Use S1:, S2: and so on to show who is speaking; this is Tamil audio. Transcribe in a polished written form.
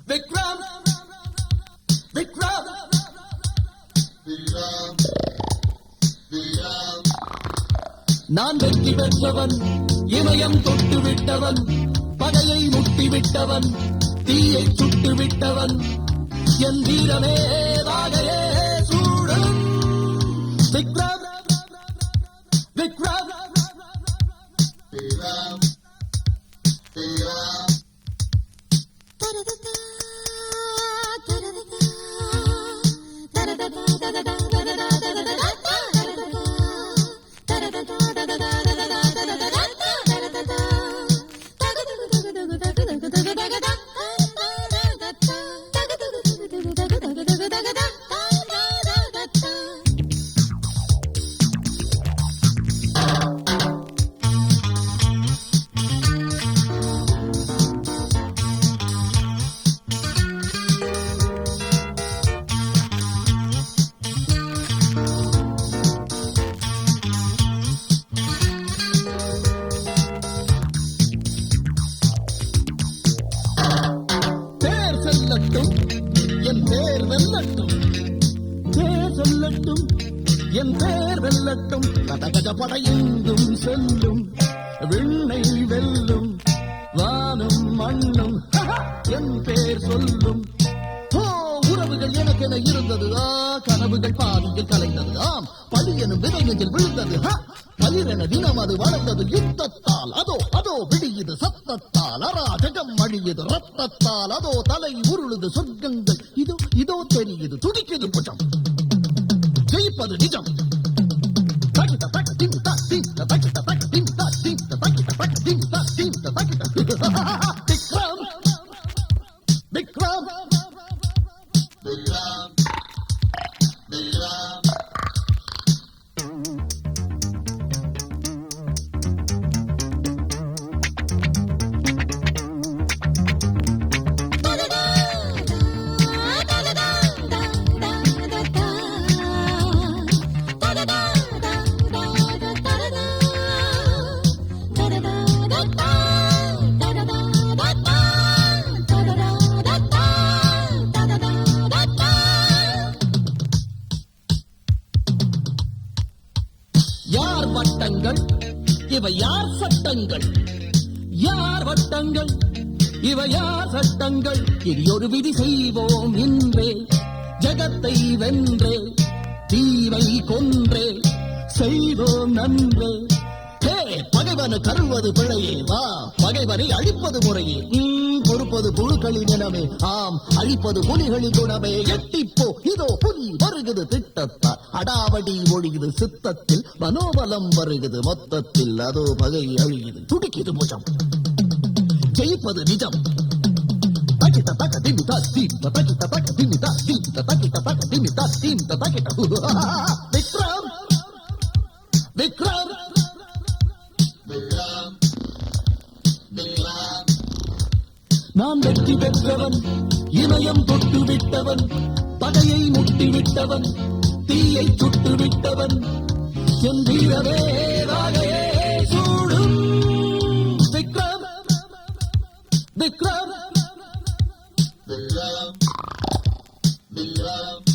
S1: விக்ரம் விக்ரம் நான் வெற்றி பெற்றவன், இமயம் தொட்டு விட்டவன், பகையை முட்டி விட்டவன், தீயை சுட்டு விட்டவன், என் வீரமே வாகையே சூடும். விக்ரம் விக்ரம் என் பேர் வெல்லட்டும், பேர் சொல்லட்டும், என் பேர் வெல்லட்டும், கதகத படையெங்கும் செல்லும், விண்ணை வெல்லும், வானும் மண்ணும் என் பேர் சொல்லும். உறவுகள் எனக்கென இருந்தது, கனவுகள் பாதியில் கலைந்தது, பழியனும் விதையில் விழுந்தது, பயிரென தினம் அது வளர்ந்தது யுத்தத்தால், அதோ அதோ விடியுது சத்தத்தால், அராஜகம் அழியுது ரத்தத்தால், அதோ தலை உருளுது சொர்க்கங்கள் இதோ இதோ தெரியுது துடிக்குது புஜம், ஜெயிப்பது நிஜம். விக்ரம் விக்ரம் யார் வட்டங்கள் இவை யார் சட்டங்கள், யார் வட்டங்கள் இவை யார் சட்டங்கள், இனி ஒரு விதி செய்வோம் இன்றே, ஜகத்தை வென்றே, தீவை கொன்றே, செய்வோம் நன்றே. பகைவனு கருள்வது பிழையே, வா பகைவனை அழிப்பது முறையே, பொறுப்பது புழுக்களின் இனமே, ஆம் அழிப்பது புலிகளின் குணமே. எட்டிப்போ இதோ புலி வருகிறது திட்டத்தால், அடாவடி ஒழியுது சித்தத்தில், மனோபலம் வருகிறது மொத்தத்தில், அதோ பகை அழியுது துடிக்குது முஜம், ஜெயிப்பது நிஜம். விக்ரம் விக்ரம் நான் வெற்றி பெற்றவன், இமயம் தொட்டு விட்டவன், பகையை முட்டி விட்டவன், தீயை சுட்டு விட்டவன், என் வீரவே வாகையே சூடும். விக்ரம் விக்ரம் விக்ரம் விக்ரம்